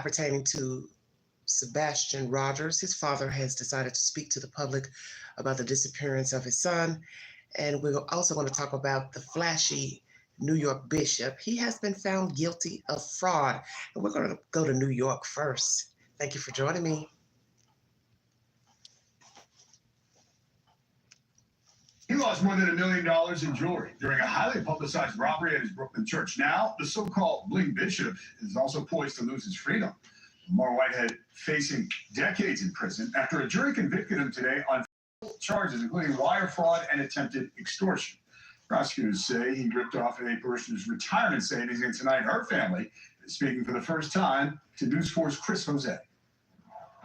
pertaining to Sebastian ROGERS. His father has decided to speak to the public about the disappearance of his son. And we're also going to talk about the flashy New York bishop. He has been found guilty of fraud. And we're going to go to New York first. Thank you for joining me. He lost more than $1 million in jewelry during a highly publicized robbery at his Brooklyn church. Now, the so-called bling bishop is also poised to lose his freedom. Lamar Whitehead facing decades in prison after a jury convicted him today on charges, including wire fraud and attempted extortion. Prosecutors say he ripped off a parishioner's retirement savings, and tonight her family is speaking for the first time to News 4's Chris Jose.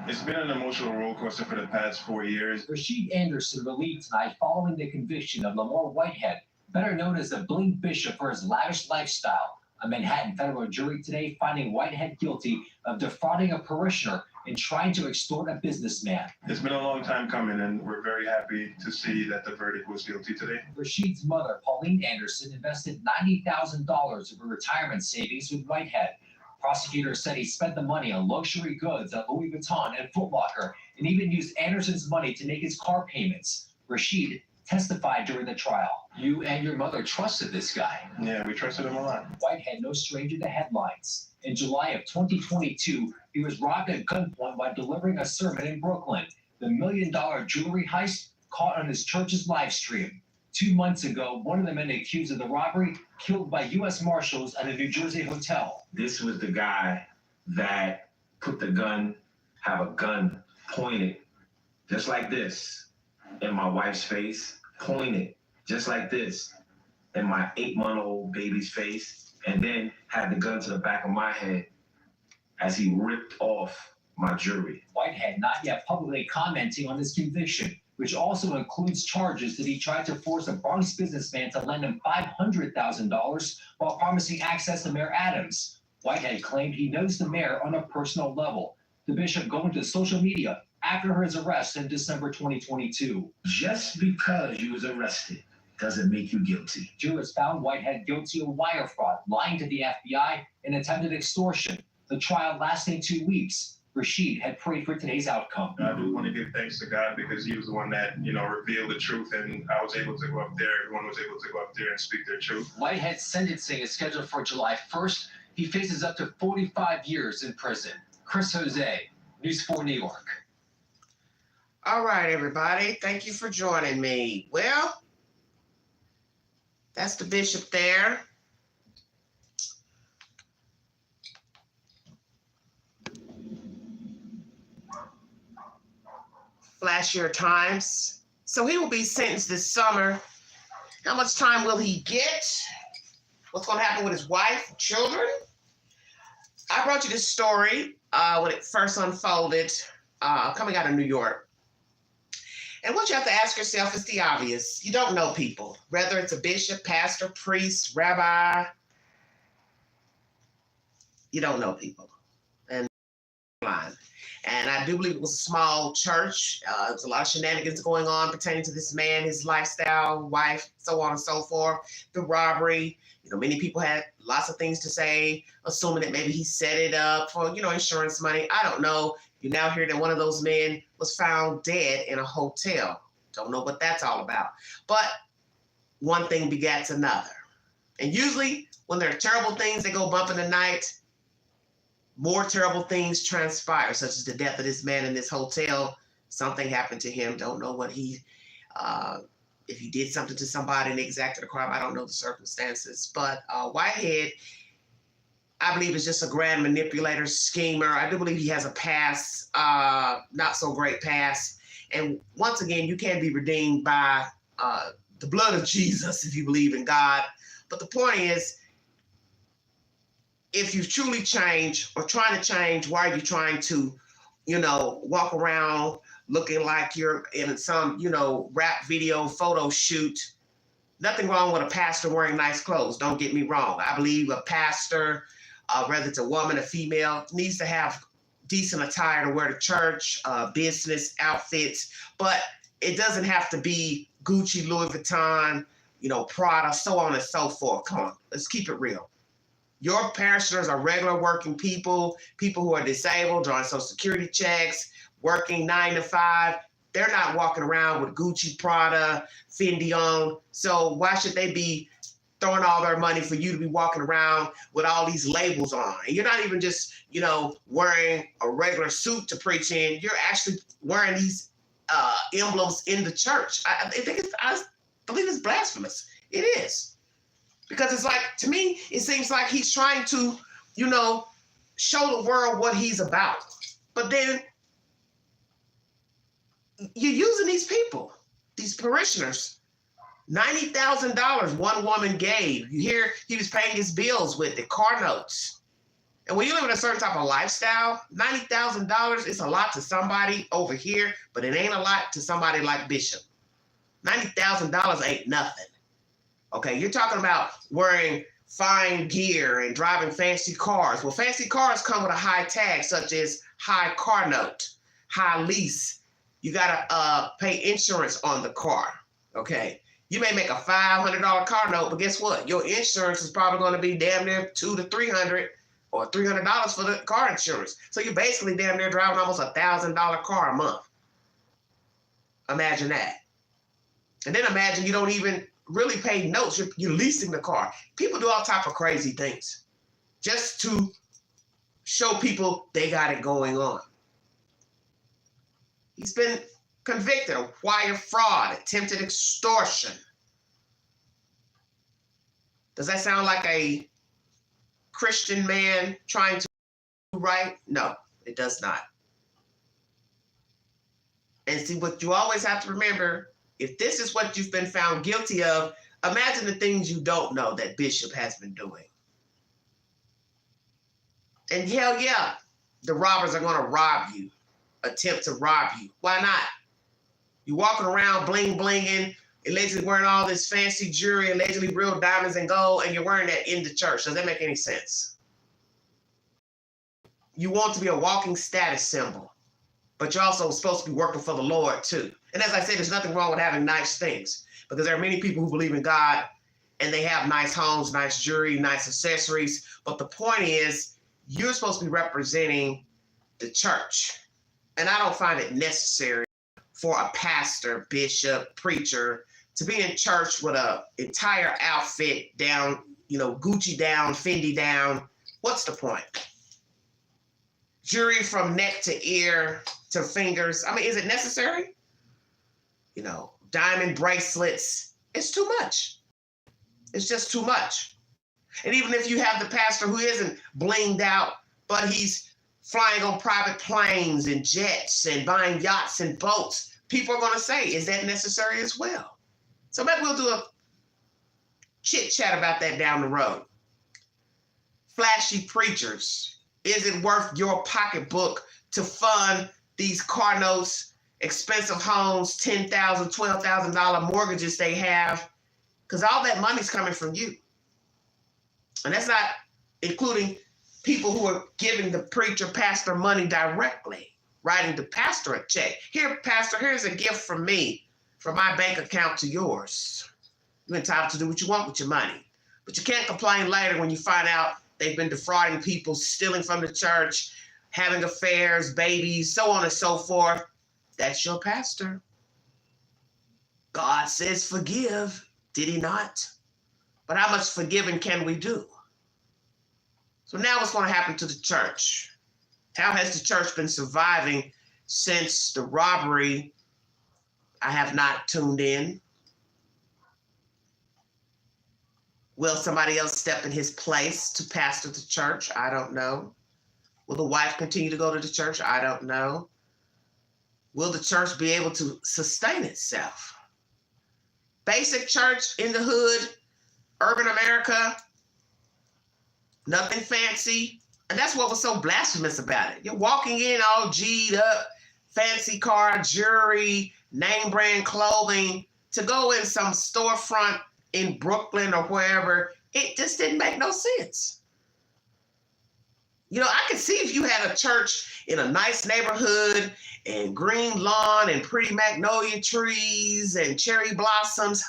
It's been an emotional roller coaster for the past 4 years. Rasheed Anderson relieved tonight following the conviction of Lamar Whitehead, better known as the bling bishop for his lavish lifestyle. A Manhattan federal jury today finding Whitehead guilty of defrauding a parishioner and trying to extort a businessman. It's been a long time coming, and we're very happy to see that the verdict was guilty today. Rasheed's mother, Pauline Anderson, invested $90,000 of her retirement savings with Whitehead. Prosecutors said he spent the money on luxury goods at Louis Vuitton and Foot Locker, and even used Anderson's money to make his car payments. Rasheed testified during the trial. You and your mother trusted this guy. Yeah, we trusted him a lot. Whitehead, no stranger to headlines. In July of 2022, he was robbed at gunpoint while delivering a sermon in Brooklyn. The $1 million jewelry heist caught on his church's live stream. 2 months ago, one of the men accused of the robbery killed by U.S. Marshals at a New Jersey hotel. This was the guy that put the gun, have a gun pointed just like this in my wife's face, pointed just like this in my 8-month-old baby's face, and then had the gun to the back of my head as he ripped off my jewelry. Whitehead not yet publicly commenting on his conviction, which also includes charges that he tried to force a Bronx businessman to lend him $500,000 while promising access to Mayor Adams. Whitehead claimed he knows the mayor on a personal level. The bishop going to social media after his arrest in December 2022. Just because you was arrested doesn't make you guilty. Jurors found Whitehead guilty of wire fraud, lying to the FBI, and attempted extortion. The trial lasting 2 weeks. Rasheed had prayed for today's outcome. I do want to give thanks to God because he was the one that, revealed the truth, and I was able to go up there. Everyone was able to go up there and speak their truth. Whitehead's sentencing is scheduled for July 1st. He faces up to 45 years in prison. Chris Jose, News 4 New York. All right, everybody. Thank you for joining me. Well, that's the bishop there. Flashier times. So he will be sentenced this summer. How much time will he get? What's going to happen with his wife, children? I brought you this story when it first unfolded, coming out of New York. And what you have to ask yourself is the obvious. You don't know people, whether it's a bishop, pastor, priest, rabbi. You don't know people. And I do believe it was a small church. There was a lot of shenanigans going on pertaining to this man, his lifestyle, wife, so on and so forth. The robbery, many people had lots of things to say, assuming that maybe he set it up for, insurance money. I don't know. You now hear that one of those men was found dead in a hotel. Don't know what that's all about. But one thing begets another. And usually when there are terrible things that go bump in the night, more terrible things transpire, such as the death of this man in this hotel. Something happened to him. Don't know what if he did something to somebody and they exacted a crime. I don't know the circumstances. But Whitehead, I believe, is just a grand manipulator, schemer. I do believe he has a past, not so great past. And once again, you can be redeemed by the blood of Jesus if you believe in God. But the point is, if you truly change or trying to change, why are you trying to, walk around looking like you're in some, rap video photo shoot? Nothing wrong with a pastor wearing nice clothes. Don't get me wrong. I believe a pastor, whether it's a woman or female, needs to have decent attire to wear to church, business outfits, but it doesn't have to be Gucci, Louis Vuitton, Prada, so on and so forth. Come on, let's keep it real. Your parishioners are regular working people, people who are disabled, drawing Social Security checks, working 9 to 5. They're not walking around with Gucci, Prada, Fendi on. So why should they be throwing all their money for you to be walking around with all these labels on? And you're not even just, wearing a regular suit to preach in. You're actually wearing these emblems in the church. I believe it's blasphemous. It is. Because it's like, to me, it seems like he's trying to, show the world what he's about. But then you're using these people, these parishioners. $90,000 one woman gave. You hear he was paying his bills with it, car notes. And when you live in a certain type of lifestyle, $90,000 is a lot to somebody over here, but it ain't a lot to somebody like Bishop. $90,000 ain't nothing. Okay, you're talking about wearing fine gear and driving fancy cars. Well, fancy cars come with a high tag, such as high car note, high lease. You gotta pay insurance on the car, okay? You may make a $500 car note, but guess what? Your insurance is probably gonna be damn near $200 to $300 or $300 for the car insurance. So you're basically damn near driving almost $1,000 car a month. Imagine that. And then imagine you don't even really pay notes, you're leasing the car. People do all type of crazy things just to show people they got it going on. He's been convicted of wire fraud, attempted extortion. Does that sound like a Christian man trying to do right? No, it does not. And see, what you always have to remember, if this is what you've been found guilty of, imagine the things you don't know that Bishop has been doing. And hell yeah, the robbers are going to rob you, attempt to rob you. Why not? You're walking around bling blinging, allegedly wearing all this fancy jewelry, allegedly real diamonds and gold, and you're wearing that in the church. Does that make any sense? You want to be a walking status symbol, but you're also supposed to be working for the Lord too. And as I said, there's nothing wrong with having nice things, because there are many people who believe in God and they have nice homes, nice jewelry, nice accessories. But the point is, you're supposed to be representing the church. And I don't find it necessary for a pastor, bishop, preacher to be in church with an entire outfit down, Gucci down, Fendi down. What's the point? Jewelry from neck to ear to fingers. I mean, is it necessary? Diamond bracelets. It's too much. It's just too much. And even if you have the pastor who isn't blinged out, but he's flying on private planes and jets and buying yachts and boats, people are going to say, is that necessary as well? So maybe we'll do a chit chat about that down the road. Flashy preachers. Is it worth your pocketbook to fund these car notes, expensive homes, $10,000, $12,000 mortgages they have? Because all that money's coming from you. And that's not including people who are giving the preacher, pastor money directly, writing the pastor a check. Here, pastor, here's a gift from me, from my bank account to yours. You're entitled to do what you want with your money. But you can't complain later when you find out they've been defrauding people, stealing from the church, having affairs, babies, so on and so forth. That's your pastor. God says forgive, did he not? But how much forgiving can we do? So now what's going to happen to the church? How has the church been surviving since the robbery? I have not tuned in. Will somebody else step in his place to pastor the church? I don't know. Will the wife continue to go to the church? I don't know. Will the church be able to sustain itself? Basic church in the hood, urban America, nothing fancy. And that's what was so blasphemous about it. You're walking in all G'd up, fancy car, jewelry, name brand clothing, to go in some storefront in Brooklyn or wherever. It just didn't make no sense. I could see if you had a church in a nice neighborhood and green lawn and pretty magnolia trees and cherry blossoms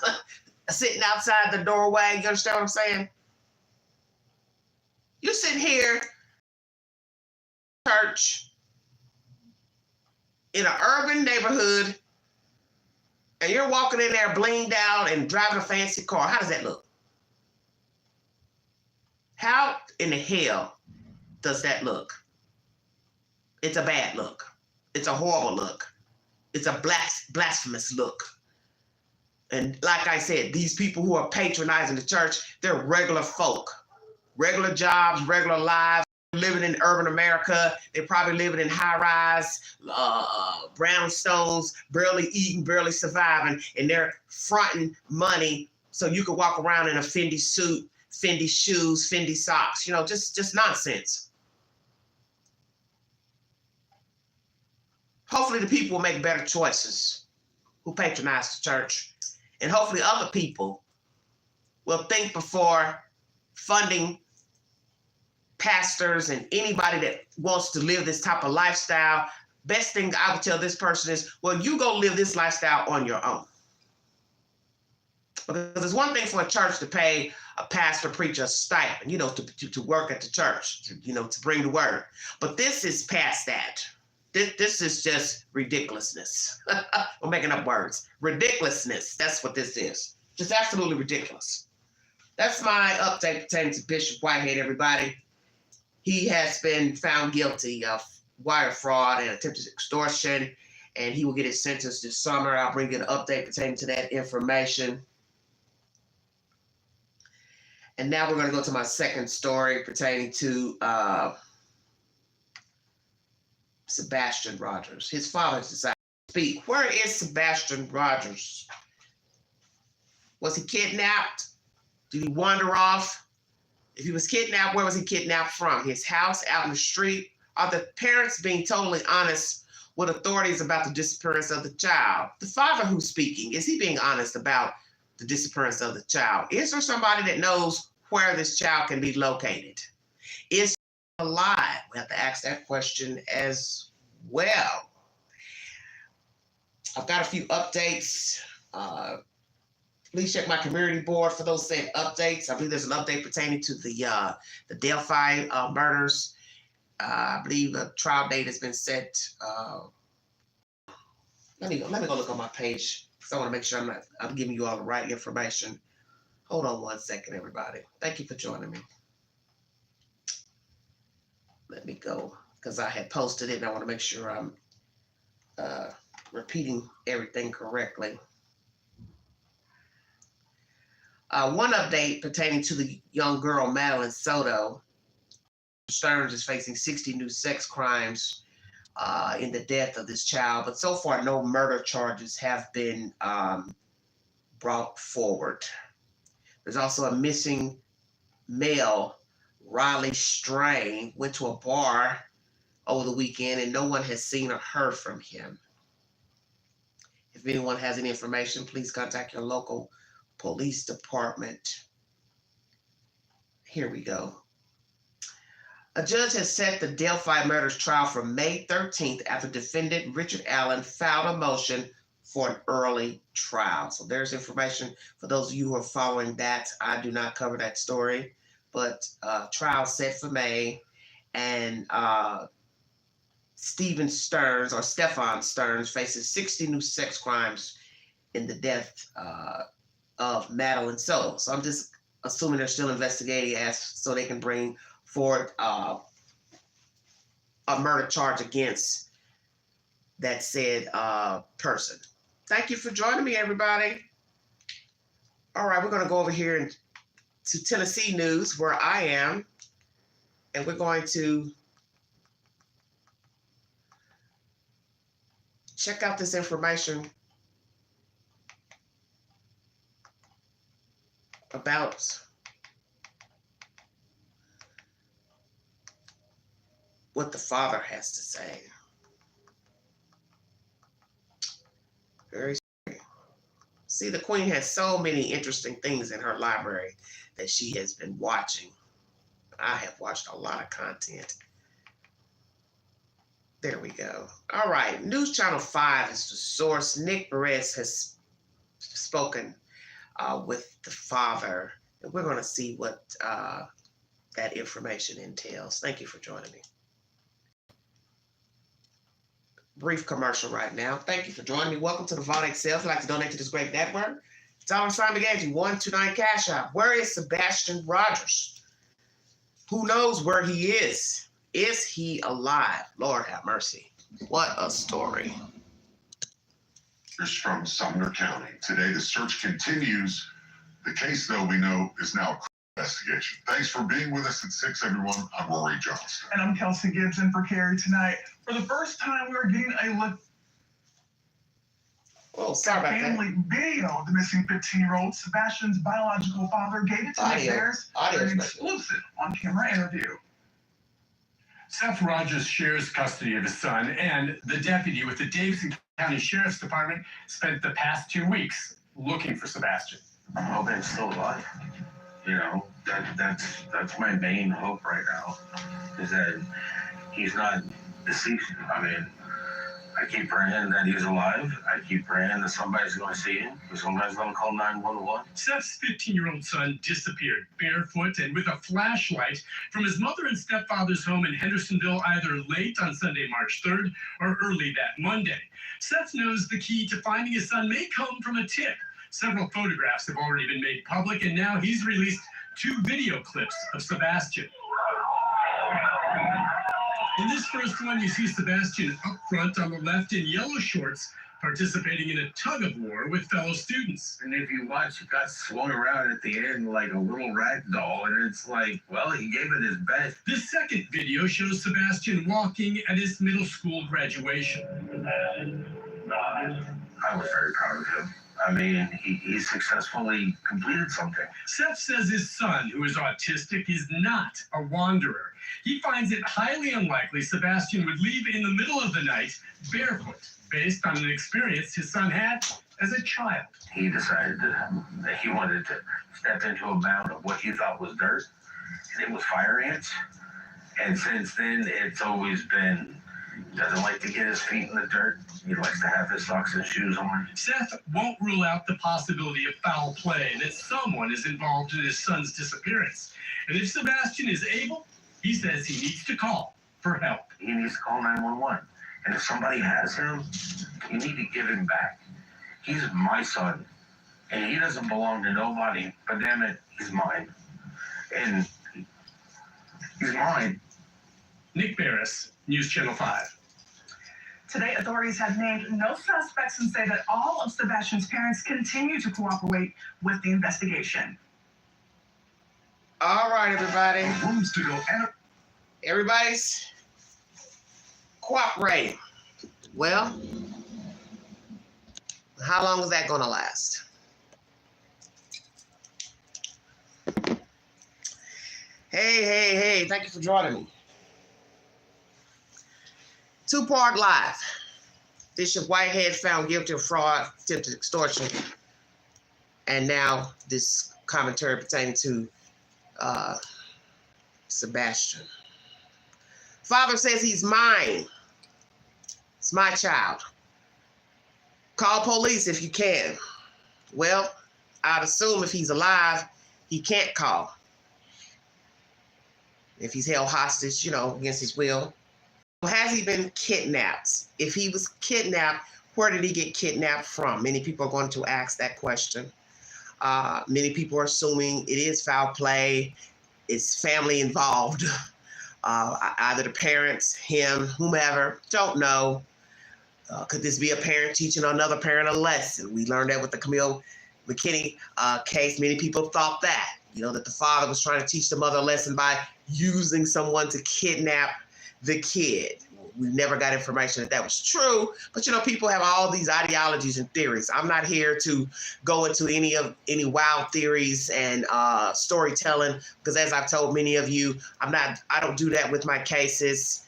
sitting outside the doorway. You understand what I'm saying? You sitting here, church, in an urban neighborhood, and you're walking in there blinged out and driving a fancy car. How does that look? How in the hell does that look? It's a bad look. It's a horrible look. It's a blasphemous look. And like I said, these people who are patronizing the church, they're regular folk. Regular jobs, regular lives, living in urban America. They're probably living in high-rise brownstones, barely eating, barely surviving, and they're fronting money so you can walk around in a Fendi suit, Fendi shoes, Fendi socks. You know, just nonsense. Hopefully the people will make better choices who patronize the church. And hopefully other people will think before funding pastors and anybody that wants to live this type of lifestyle. Best thing I would tell this person is, well, you go live this lifestyle on your own. Because it's one thing for a church to pay a pastor, preacher a stipend, you know, to work at the church, to bring the word. But this is past that. This is just ridiculousness. I'm making up words. Ridiculousness. That's what this is. Just absolutely ridiculous. That's my update pertaining to Bishop Whitehead, everybody. He has been found guilty of wire fraud and attempted extortion, and he will get his sentence this summer. I'll bring you an update pertaining to that information. And now we're going to go to my second story pertaining to Sebastian ROGERS. His father has decided to speak. Where is Sebastian ROGERS? Was he kidnapped? Did he wander off? If he was kidnapped, where was he kidnapped from? His house, out in the street? Are the parents being totally honest with authorities about the disappearance of the child? The father who's speaking, is he being honest about the disappearance of the child? Is there somebody that knows where this child can be located? Is he alive? We have to ask that question as well. I've got a few updates. Please check my community board for those same updates. I believe there's an update pertaining to the Delphi murders. I believe a trial date has been set. Let me go look on my page because I want to make sure I'm giving you all the right information. Hold on one second, everybody. Thank you for joining me. Let me go because I had posted it and I want to make sure I'm repeating everything correctly. One update pertaining to the young girl, Madeline Soto. Stearns is facing 60 new sex crimes in the death of this child, but so far no murder charges have been brought forward. There's also a missing male, Riley Strain, went to a bar over the weekend and no one has seen or heard from him. If anyone has any information, please contact your local police department. Here we go. A judge has set the Delphi murders trial for May 13th after defendant Richard Allen filed a motion for an early trial. So there's information for those of you who are following that. I do not cover that story, but trial set for May, and Stephen Stearns, or Stefan Stearns, faces 60 new sex crimes in the death of Madeline Soto. So I'm just assuming they're still investigating so they can bring forward a murder charge against that said person. Thank you for joining me, everybody. All right, we're going to go over here to Tennessee news, where I am, and we're going to check out this information about what the father has to say. Very scary. See, the Queen has so many interesting things in her library that she has been watching. I have watched a lot of content. There we go. All right, News Channel 5 is the source. Nick Perez has spoken with the father, and we're going to see what that information entails. Thank you for joining me. Brief commercial right now. Thank you for joining me. Welcome to the Vault Excel. If you'd like to donate to this great network, $1 McGanty, 129 Cash App. Where is Sebastian ROGERS? Who knows where he is? Is he alive? Lord have mercy. What a story. From Sumner County. Today, the search continues. The case, though, we know is now a investigation. Thanks for being with us at 6, everyone. I'm Rory Johnston. And I'm Kelsey Gibson for Carrie tonight. For the first time, we are getting a look Oh, sorry about that. family video of the missing 15-year-old. Sebastian's biological father gave it to Nick Bears for an exclusive on-camera interview. Seth ROGERS shares custody of his son, and the deputy with the Davidson County Sheriff's Department spent the past 2 weeks looking for Sebastian. I'm hoping he's still alive. You know, that's my main hope right now, is that he's not deceased. I mean, I keep praying that he's alive. I keep praying that somebody's going to see him, or somebody's going to call 911. Seth's 15-year-old son disappeared, barefoot and with a flashlight, from his mother and stepfather's home in Hendersonville either late on Sunday, March 3rd, or early that Monday. Seth knows the key to finding his son may come from a tip. Several photographs have already been made public, and now he's released 2 video clips of Sebastian. In this first one, you see Sebastian up front on the left in yellow shorts, participating in a tug-of-war with fellow students. And if you watch, he got swung around at the end like a little rag doll, and it's like, well, he gave it his best. This second video shows Sebastian walking at his middle school graduation. I was very proud of him. I mean, he successfully completed something. Seth says his son, who is autistic, is not a wanderer. He finds it highly unlikely Sebastian would leave in the middle of the night barefoot, based on an experience his son had as a child. He decided that he wanted to step into a mound of what he thought was dirt, and it was fire ants. And since then, it's always been, doesn't like to get his feet in the dirt. He likes to have his socks and shoes on. Seth won't rule out the possibility of foul play, that someone is involved in his son's disappearance. And if Sebastian is able, he says he needs to call for help. He needs to call 911. And if somebody has him, you need to give him back. He's my son, and he doesn't belong to nobody, but damn it, he's mine. And he's mine. Nick Barris, News Channel 5. Today, authorities have named no suspects and say that all of Sebastian's parents continue to cooperate with the investigation. All right, everybody. Rooms to go. Everybody's cooperating. Well, how long is that going to last? Hey, thank you for joining me. 2-part live. Bishop Whitehead found guilty of fraud, attempted extortion, and now this commentary pertaining to Sebastian. Father says he's mine. It's my child. Call police if you can. Well, I'd assume if he's alive, he can't call. If he's held hostage, against his will. Has he been kidnapped? If he was kidnapped, where did he get kidnapped from? Many people are going to ask that question. Many people are assuming it is foul play. It's family involved. Either the parents, him, whomever, don't know. Could this be a parent teaching another parent a lesson? We learned that with the Camille McKinney case. Many people thought that, that the father was trying to teach the mother a lesson by using someone to kidnap the kid. We never got information that was true, but people have all these ideologies and theories. I'm not here to go into any wild theories and storytelling, because as I've told many of you, I don't do that with my cases.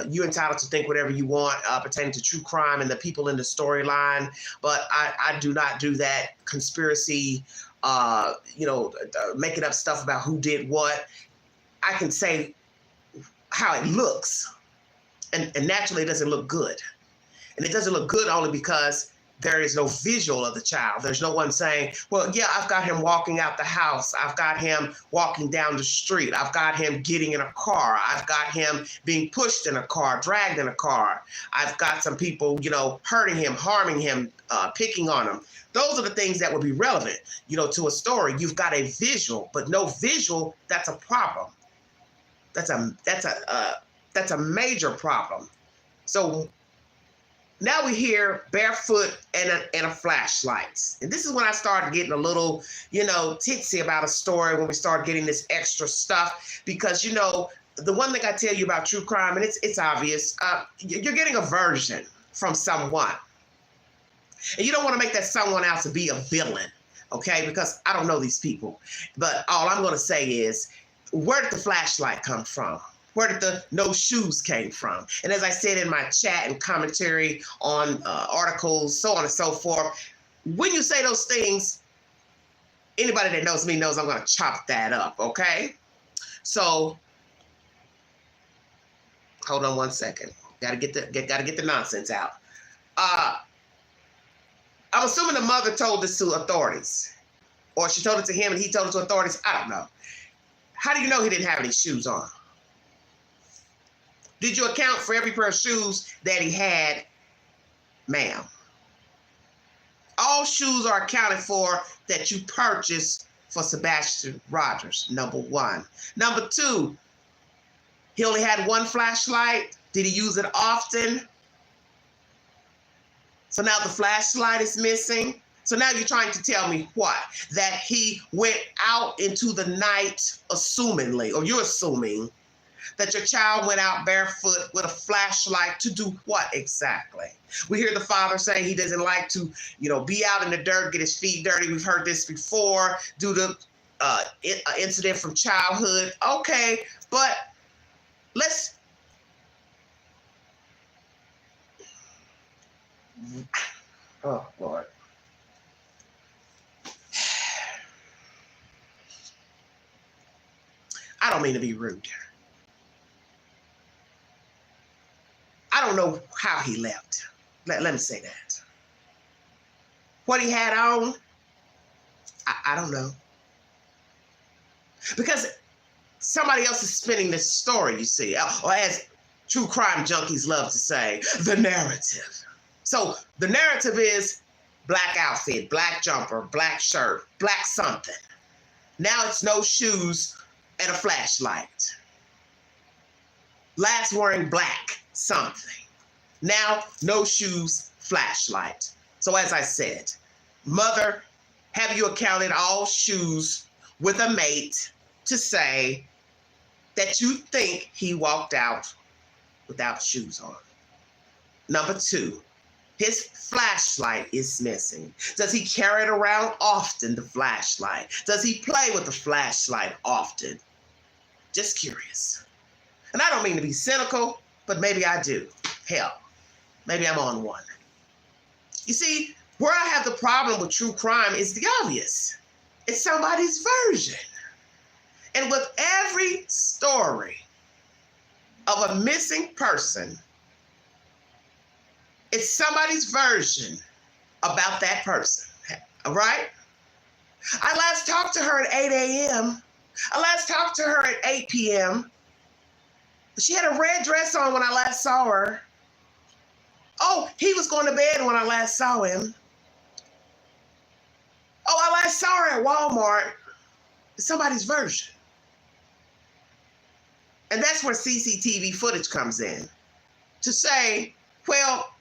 You're entitled to think whatever you want pertaining to true crime and the people in the storyline, but I do not do that conspiracy, making up stuff about who did what. I can say how it looks, and naturally it doesn't look good. And it doesn't look good only because there is no visual of the child. There's no one saying, well, yeah, I've got him walking out the house. I've got him walking down the street. I've got him getting in a car. I've got him being pushed in a car, dragged in a car. I've got some people, hurting him, harming him, picking on him. Those are the things that would be relevant, to a story. You've got a visual, but no visual, that's a problem. That's a major problem. So now we hear barefoot and a flashlight. And this is when I started getting a little, titsy about a story, when we started getting this extra stuff. Because, the one thing I tell you about true crime, and it's obvious, you're getting a version from someone. And you don't want to make that someone else to be a villain, okay? Because I don't know these people. But all I'm going to say is, where did the flashlight come from? Where did the no shoes came from? And as I said in my chat and commentary on articles, so on and so forth, when you say those things, anybody that knows me knows I'm going to chop that up, okay? So, hold on one second. Gotta get the nonsense out. I'm assuming the mother told this to authorities, or she told it to him and he told it to authorities. I don't know. How do you know he didn't have any shoes on? Did you account for every pair of shoes that he had, ma'am? All shoes are accounted for that you purchased for Sebastian ROGERS, number one. Number two, he only had one flashlight. Did he use it often? So now the flashlight is missing. So now you're trying to tell me what? That he went out into the night, assumingly, or you're assuming that your child went out barefoot with a flashlight to do what exactly? We hear the father say he doesn't like to, be out in the dirt, get his feet dirty. We've heard this before due to incident from childhood. Okay, but let's... Oh, Lord. I don't mean to be rude. I don't know how he left. Let me say that. What he had on, I don't know. Because somebody else is spinning this story, you see, or as true crime junkies love to say, the narrative. So the narrative is black outfit, black jumper, black shirt, black something. Now it's no shoes and a flashlight. Last wearing black something. Now no shoes, flashlight. So as I said, mother, have you accounted all shoes with a mate to say that you think he walked out without shoes on? Number two, his flashlight is missing. Does he carry it around often, the flashlight? Does he play with the flashlight often? Just curious. And I don't mean to be cynical, but maybe I do. Hell, maybe I'm on one. You see, where I have the problem with true crime is the obvious. It's somebody's version. And with every story of a missing person, it's somebody's version about that person, all right? I last talked to her at 8 a.m. I last talked to her at 8 p.m. She had a red dress on when I last saw her. Oh, he was going to bed when I last saw him. Oh, I last saw her at Walmart. It's somebody's version. And that's where CCTV footage comes in. To say, well,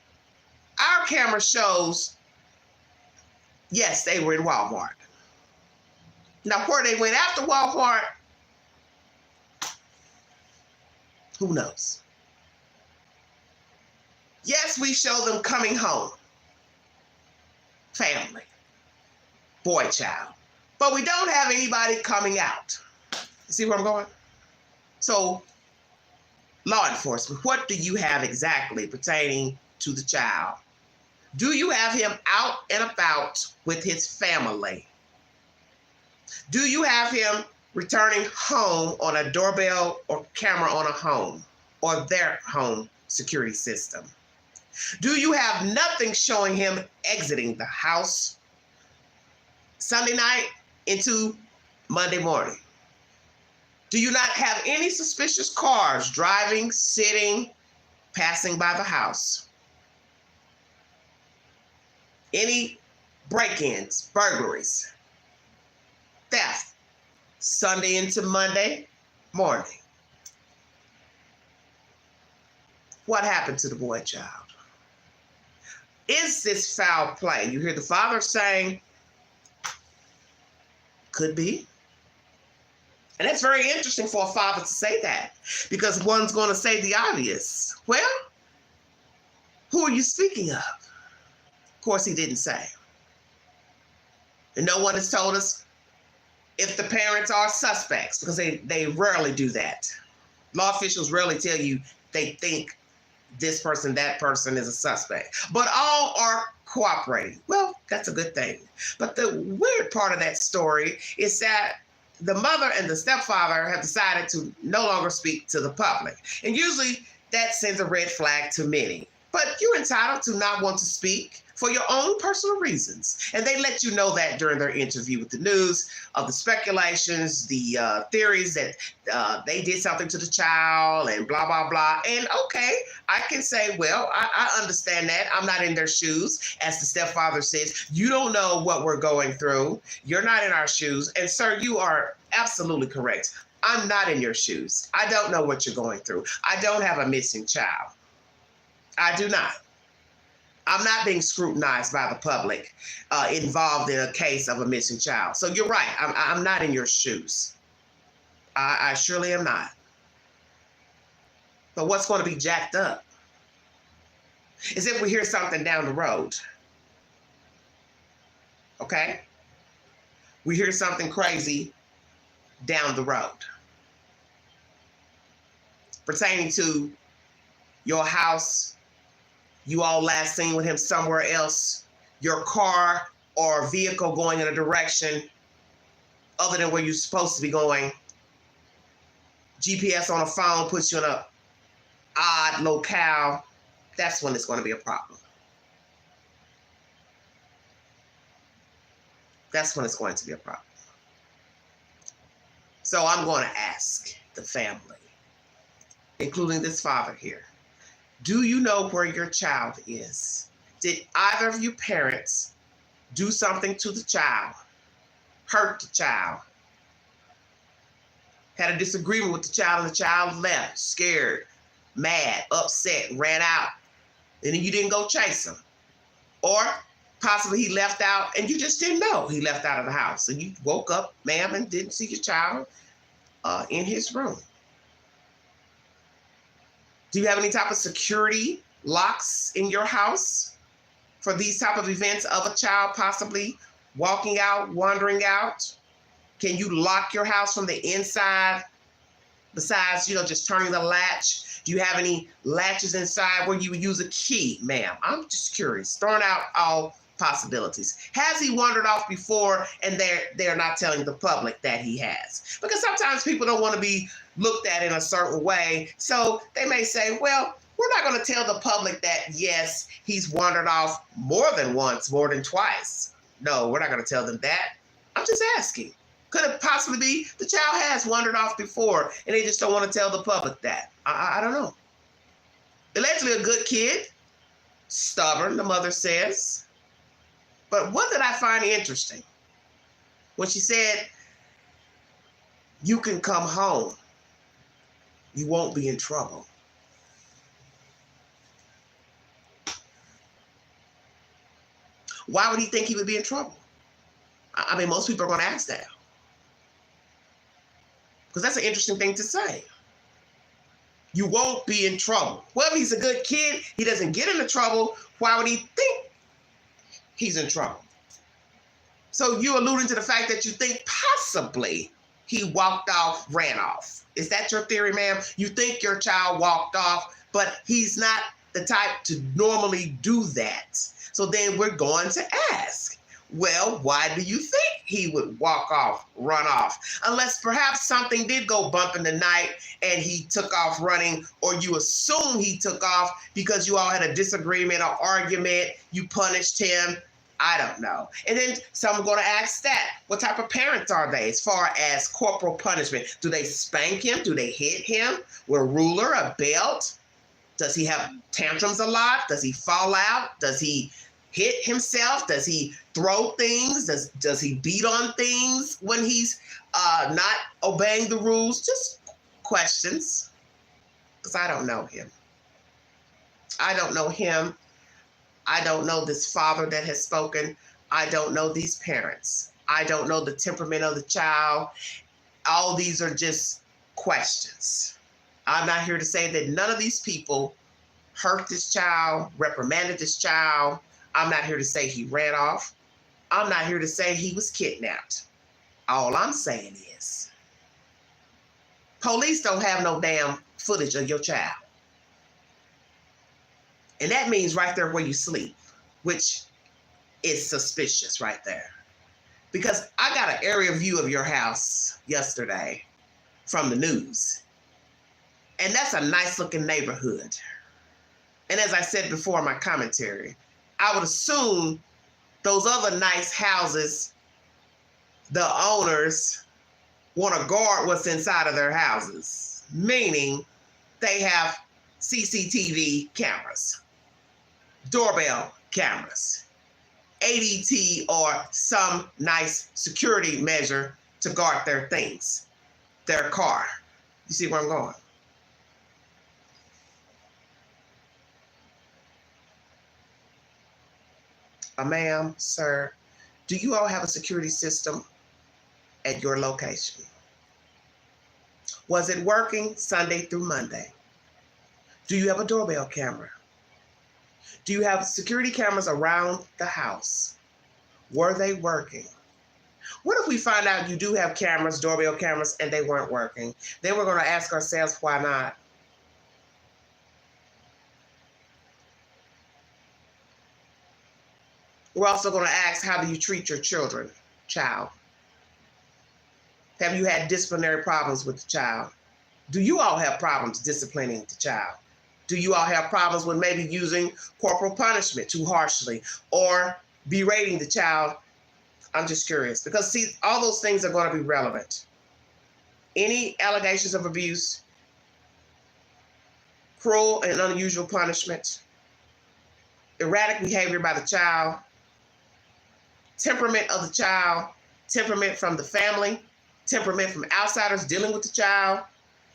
our camera shows, yes, they were in Walmart. Now, where they went after Walmart, who knows? Yes, we show them coming home. Family. Boy, child. But we don't have anybody coming out. You see where I'm going? So, law enforcement, what do you have exactly pertaining to the child? Do you have him out and about with his family? Do you have him returning home on a doorbell or camera on a home or their home security system? Do you have nothing showing him exiting the house Sunday night into Monday morning? Do you not have any suspicious cars driving, sitting, passing by the house? Any break-ins, burglaries, theft, Sunday into Monday morning? What happened to the boy child? Is this foul play? You hear the father saying, could be. And that's very interesting for a father to say that, because one's going to say the obvious. Well, who are you speaking of? Of course, he didn't say. And no one has told us if the parents are suspects, because they rarely do that. Law officials rarely tell you they think this person, that person is a suspect. But all are cooperating. Well, that's a good thing. But the weird part of that story is that the mother and the stepfather have decided to no longer speak to the public. And usually that sends a red flag to many. But you're entitled to not want to speak for your own personal reasons. And they let you know that during their interview with the news, of the speculations, the theories that they did something to the child and blah, blah, blah. And okay, I can say, well, I understand that. I'm not in their shoes. As the stepfather says, you don't know what we're going through. You're not in our shoes. And sir, you are absolutely correct. I'm not in your shoes. I don't know what you're going through. I don't have a missing child. I do not. I'm not being scrutinized by the public involved in a case of a missing child. So you're right. I'm not in your shoes. I surely am not. But what's going to be jacked up is if we hear something down the road. Okay? We hear something crazy down the road pertaining to your house, you all last seen with him somewhere else, your car or vehicle going in a direction other than where you're supposed to be going. GPS on a phone puts you in a odd locale. That's when it's going to be a problem. That's when it's going to be a problem. So I'm going to ask the family, including this father here, do you know where your child is? Did either of you parents do something to the child, hurt the child, had a disagreement with the child, and the child left, scared, mad, upset, ran out, and then you didn't go chase him? Or possibly he left out and you just didn't know he left out of the house, and you woke up, ma'am, and didn't see your child in his room. Do you have any type of security locks in your house for these type of events of a child possibly walking out, wandering out? Can you lock your house from the inside besides, just turning the latch? Do you have any latches inside where you would use a key, ma'am? I'm just curious, throwing out all possibilities. Has he wandered off before and they're not telling the public that he has? Because sometimes people don't want to be looked at in a certain way. So they may say, well, we're not going to tell the public that, yes, he's wandered off more than once, more than twice. No, we're not going to tell them that. I'm just asking. Could it possibly be the child has wandered off before and they just don't want to tell the public that? I don't know. Allegedly a good kid, stubborn, the mother says. But what did I find interesting? When she said, you can come home. You won't be in trouble. Why would he think he would be in trouble? I mean, most people are going to ask that. Because that's an interesting thing to say. You won't be in trouble. Well, if he's a good kid, he doesn't get into trouble, why would he think he's in trouble? So you're alluding to the fact that you think possibly he walked off, ran off. Is that your theory, ma'am? You think your child walked off, but he's not the type to normally do that. So then we're going to ask, Well, why do you think he would walk off, run off? Unless perhaps something did go bump in the night and he took off running, or you assume he took off because you all had a disagreement or argument, you punished him. I don't know. And then some are going to ask that. What type of parents are they as far as corporal punishment? Do they spank him? Do they hit him with a ruler, a belt? Does he have tantrums a lot? Does he fall out? Does he hit himself? Does he throw things? Does he beat on things when he's not obeying the rules? Just questions, because I don't know him. I don't know him. I don't know this father that has spoken. I don't know these parents. I don't know the temperament of the child. All these are just questions. I'm not here to say that none of these people hurt this child, reprimanded this child. I'm not here to say he ran off. I'm not here to say he was kidnapped. All I'm saying is, police don't have no damn footage of your child. And that means right there where you sleep, which is suspicious right there. Because I got an aerial view of your house yesterday from the news. And that's a nice looking neighborhood. And as I said before in my commentary, I would assume those other nice houses, the owners want to guard what's inside of their houses, meaning they have CCTV cameras, doorbell cameras, ADT, or some nice security measure to guard their things, their car. You see where I'm going? Ma'am, sir, do you all have a security system at your location? Was it working Sunday through Monday? Do you have a doorbell camera? Do you have security cameras around the house? Were they working? What if we find out you do have cameras, doorbell cameras, and they weren't working? Then we're going to ask ourselves, why not? We're also going to ask, how do you treat your child? Have you had disciplinary problems with the child? Do you all have problems disciplining the child? Do you all have problems with maybe using corporal punishment too harshly or berating the child? I'm just curious, because see, all those things are going to be relevant. Any allegations of abuse, cruel and unusual punishment, erratic behavior by the child, temperament of the child, temperament from the family, temperament from outsiders dealing with the child.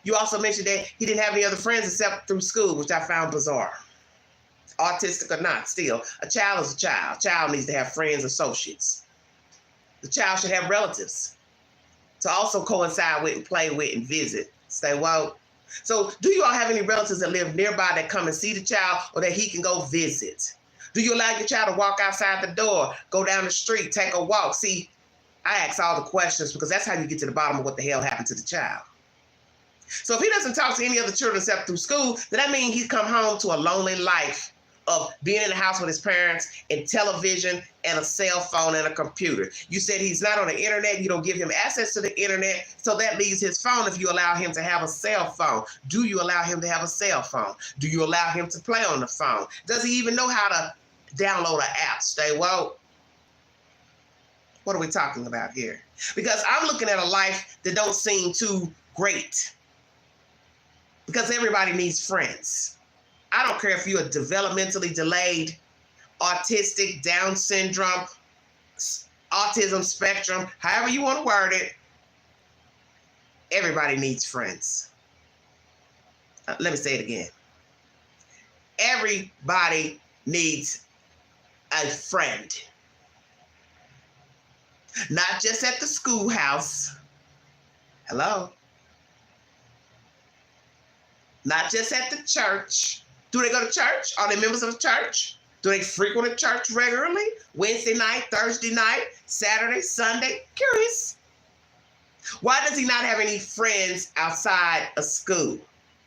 You also mentioned that he didn't have any other friends except through school, which I found bizarre. Autistic or not, still, a child is a child. A child needs to have friends, associates. The child should have relatives to also coincide with and play with and visit. Stay woke. So do you all have any relatives that live nearby that come and see the child or that he can go visit? Do you allow your child to walk outside the door, go down the street, take a walk? See, I ask all the questions because that's how you get to the bottom of what the hell happened to the child. So if he doesn't talk to any other children except through school, then that means he's come home to a lonely life of being in the house with his parents and television and a cell phone and a computer. You said he's not on the internet. You don't give him access to the internet. So that leaves his phone if you allow him to have a cell phone. Do you allow him to have a cell phone? Do you allow him to play on the phone? Does he even know how to download an app? Stay woke. What are we talking about here? Because I'm looking at a life that don't seem too great. Because everybody needs friends. I don't care if you're developmentally delayed, autistic, Down syndrome, autism spectrum, however you want to word it. Everybody needs friends. Let me say it again. Everybody needs a friend. Not just at the schoolhouse. Hello? Not just at the church. Do they go to church? Are they members of the church? Do they frequent a church regularly? Wednesday night, Thursday night, Saturday, Sunday? Curious. Why does he not have any friends outside of school,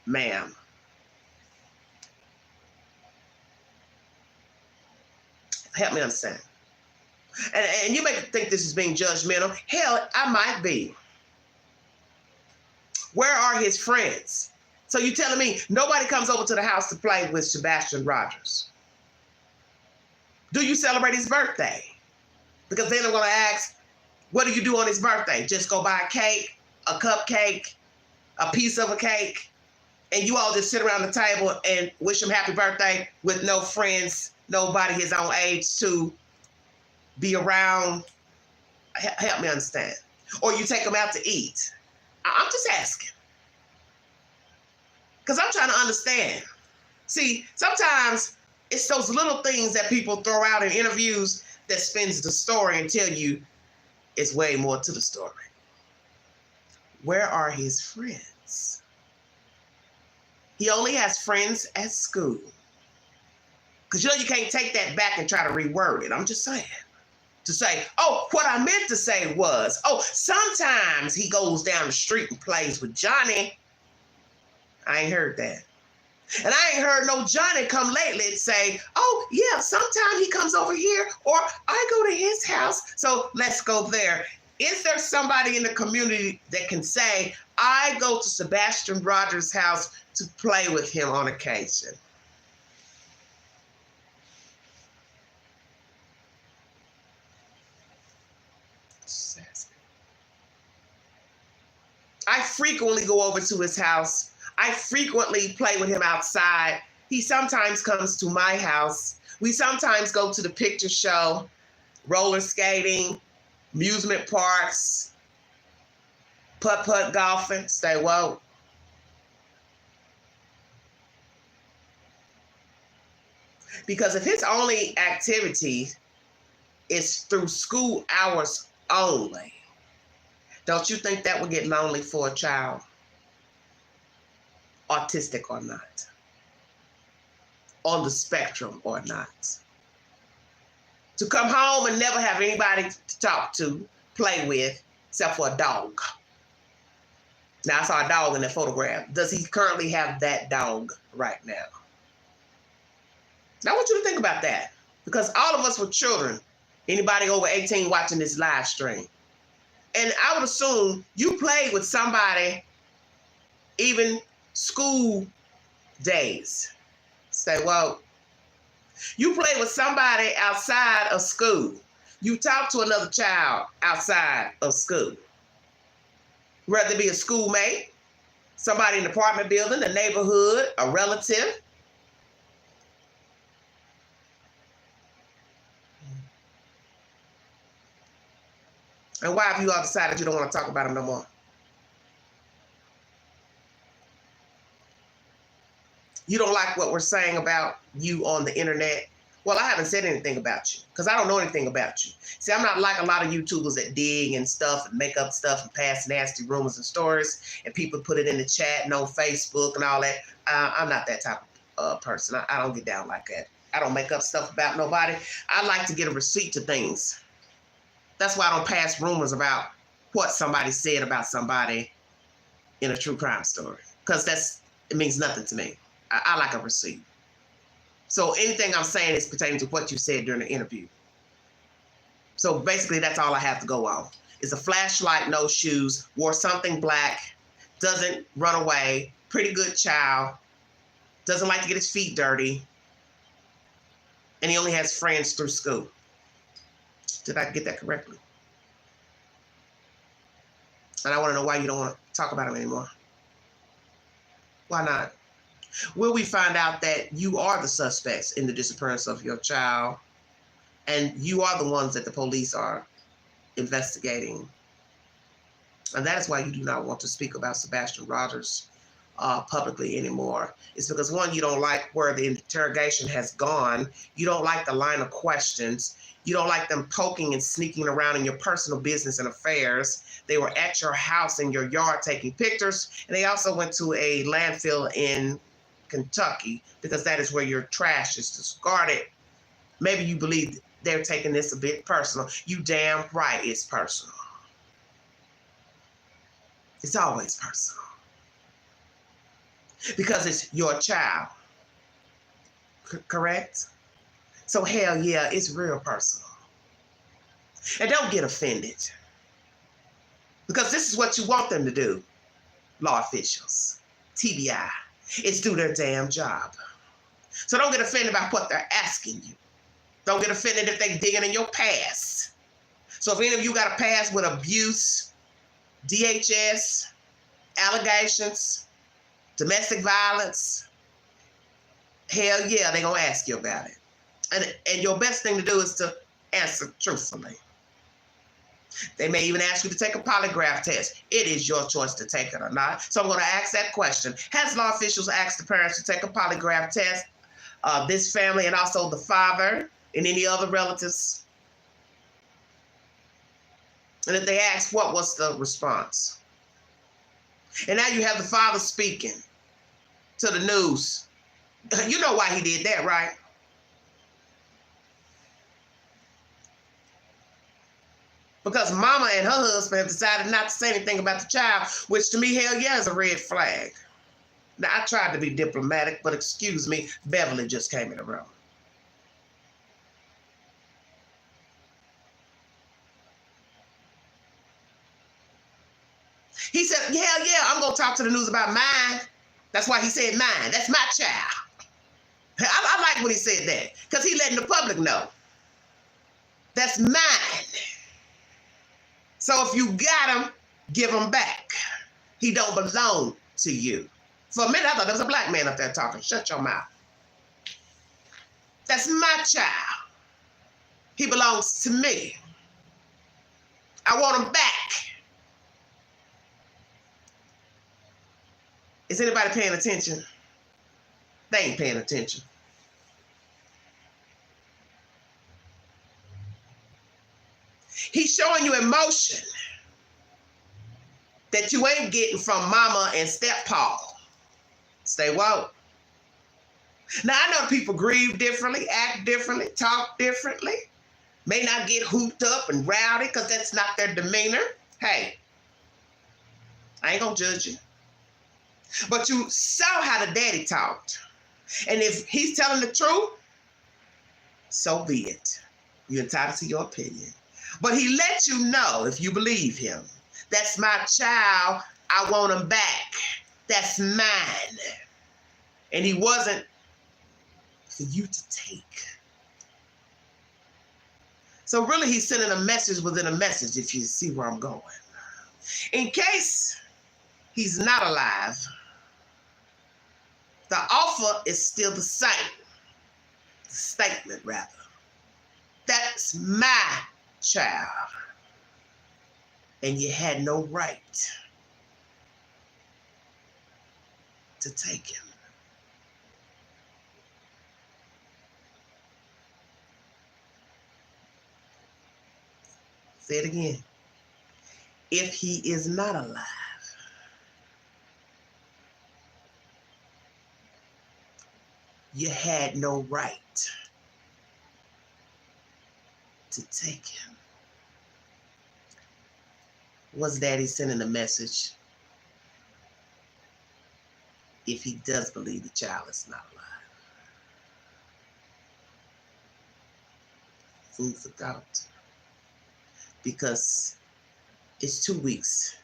ma'am? Help me understand. And you may think this is being judgmental. Hell, I might be. Where are his friends? So you telling me nobody comes over to the house to play with Sebastian ROGERS? Do you celebrate his birthday? Because then I'm going to ask, what do you do on his birthday? Just go buy a cake, a cupcake, a piece of a cake, and you all just sit around the table and wish him happy birthday with no friends, nobody his own age to be around? Help me understand. Or you take him out to eat. I'm just asking. Because I'm trying to understand. See, sometimes it's those little things that people throw out in interviews that spins the story and tell you it's way more to the story. Where are his friends? He only has friends at school. Because you can't take that back and try to reword it. I'm just saying. To say, oh, what I meant to say was, oh, sometimes he goes down the street and plays with Johnny. I ain't heard that. And I ain't heard no Johnny come lately and say, oh, yeah, sometimes he comes over here or I go to his house, so let's go there. Is there somebody in the community that can say, I go to Sebastian ROGERS' house to play with him on occasion? I frequently go over to his house. I frequently play with him outside. He sometimes comes to my house. We sometimes go to the picture show, roller skating, amusement parks, putt-putt golfing. Stay woke. Because if his only activity is through school hours only, don't you think that would get lonely for a child? Autistic or not? On the spectrum or not? To come home and never have anybody to talk to, play with, except for a dog. Now, I saw a dog in that photograph. Does he currently have that dog right now? Now, I want you to think about that. Because all of us were children. Anybody over 18 watching this live stream. And I would assume you played with somebody, even school days. Say, well, you played with somebody outside of school. You talk to another child outside of school. Whether it be a schoolmate, somebody in the apartment building, the neighborhood, a relative. And why have you all decided you don't want to talk about him no more? You don't like what we're saying about you on the internet? Well, I haven't said anything about you because I don't know anything about you. See, I'm not like a lot of YouTubers that dig and stuff and make up stuff and pass nasty rumors and stories and people put it in the chat and on Facebook and all that. I'm not that type of person. I don't get down like that. I don't make up stuff about nobody. I like to get a receipt to things. That's why I don't pass rumors about what somebody said about somebody in a true crime story. Because it means nothing to me. I like a receipt. So anything I'm saying is pertaining to what you said during the interview. So basically that's all I have to go on. It's a flashlight, no shoes, wore something black, doesn't run away, pretty good child, doesn't like to get his feet dirty, and he only has friends through school. Did I get that correctly? And I want to know why you don't want to talk about him anymore. Why not? Will we find out that you are the suspects in the disappearance of your child and you are the ones that the police are investigating? And that is why you do not want to speak about Sebastian ROGERS publicly anymore. It's because, one, you don't like where the interrogation has gone. You don't like the line of questions. You don't like them poking and sneaking around in your personal business and affairs. They were at your house in your yard taking pictures, and they also went to a landfill in Kentucky because that is where your trash is discarded. Maybe you believe they're taking this a bit personal. You damn right it's personal. It's always personal. Because it's your child. Correct? So hell yeah, it's real personal. And don't get offended, because this is what you want them to do, law officials. TBI, it's do their damn job. So don't get offended by what they're asking you. Don't get offended if they're digging in your past. So if any of you got a past with abuse, DHS, allegations, domestic violence, hell yeah, they're going to ask you about it. And your best thing to do is to answer truthfully. They may even ask you to take a polygraph test. It is your choice to take it or not. So I'm going to ask that question. Has law officials asked the parents to take a polygraph test? This family and also the father and any other relatives? And if they ask, what was the response? And now you have the father speaking to the news. You know why he did that, right? Because mama and her husband have decided not to say anything about the child, which to me, hell yeah, is a red flag. Now, I tried to be diplomatic, but excuse me, Beverly just came in the room. He said, yeah, I'm going to talk to the news about mine. That's why he said mine. That's my child. I like when he said that, because he letting the public know. That's mine. So if you got him, give him back. He don't belong to you. For a minute, I thought there was a black man up there talking. Shut your mouth. That's my child. He belongs to me. I want him back. Is anybody paying attention? They ain't paying attention. He's showing you emotion that you ain't getting from mama and steppa. Stay woke. Now, I know people grieve differently, act differently, talk differently, may not get hooped up and rowdy because that's not their demeanor. Hey, I ain't gonna judge you. But you saw how the daddy talked. And if he's telling the truth, so be it. You're entitled to your opinion. But he let you know, if you believe him, that's my child, I want him back. That's mine. And he wasn't for you to take. So really he's sending a message within a message, if you see where I'm going. In case he's not alive, the offer is still the same. The statement, rather. That's my child. And you had no right to take him. Say it again. If he is not alive, you had no right to take him. Was Daddy sending a message? If he does believe the child is not alive. Food for thought. Because it's 2 weeks.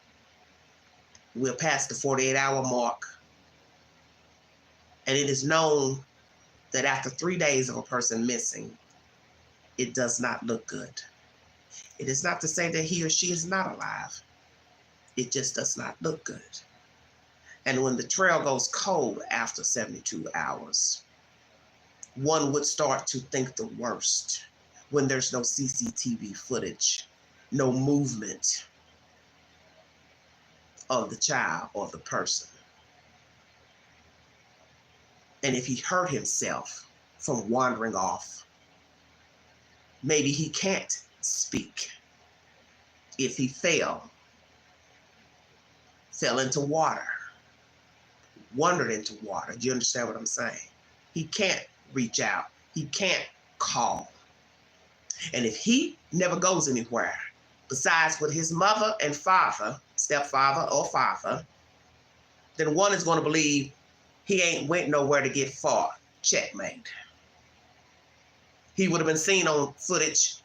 We're past the 48-hour mark. And it is known that after 3 days of a person missing, it does not look good. It is not to say that he or she is not alive. It just does not look good. And when the trail goes cold after 72 hours, one would start to think the worst when there's no CCTV footage, no movement of the child or the person. And if he hurt himself from wandering off, maybe he can't speak. If he fell into water, wandered into water. Do you understand what I'm saying? He can't reach out. He can't call. And if he never goes anywhere besides with his mother and father, stepfather or father, then one is going to believe he ain't went nowhere to get far. Checkmate. He would have been seen on footage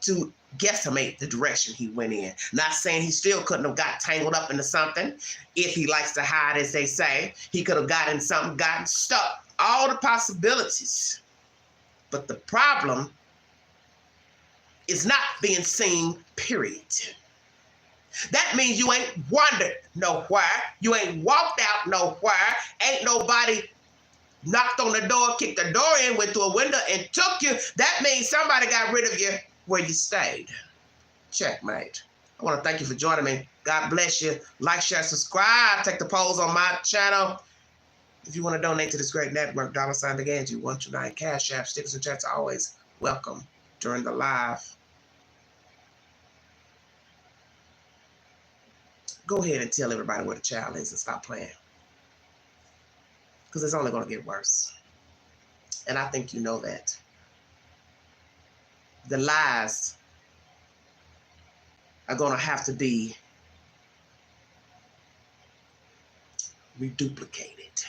to guesstimate the direction he went in. Not saying he still couldn't have got tangled up into something. If he likes to hide, as they say, he could have gotten something, gotten stuck. All the possibilities. But the problem is not being seen, period. That means you ain't wandered nowhere. You ain't walked out nowhere. Ain't nobody knocked on the door, kicked the door in, went through a window and took you. That means somebody got rid of you where you stayed. Checkmate. I want to thank you for joining me. God bless you. Like, share, subscribe. Take the polls on my channel. If you want to donate to this great network, $DeGanji129 Cash App. Stickers and chats are always welcome during the live. Go ahead and tell everybody where the child is and stop playing. Because it's only going to get worse. And I think you know that. The lies are going to have to be reduplicated.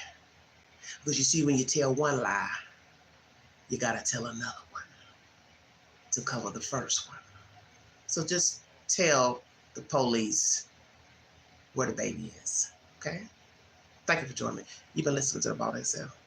Because you see, when you tell one lie, you got to tell another one to cover the first one. So just tell the police where the baby is, okay? Thank you for joining me. You've been listening to The Bald Head Self.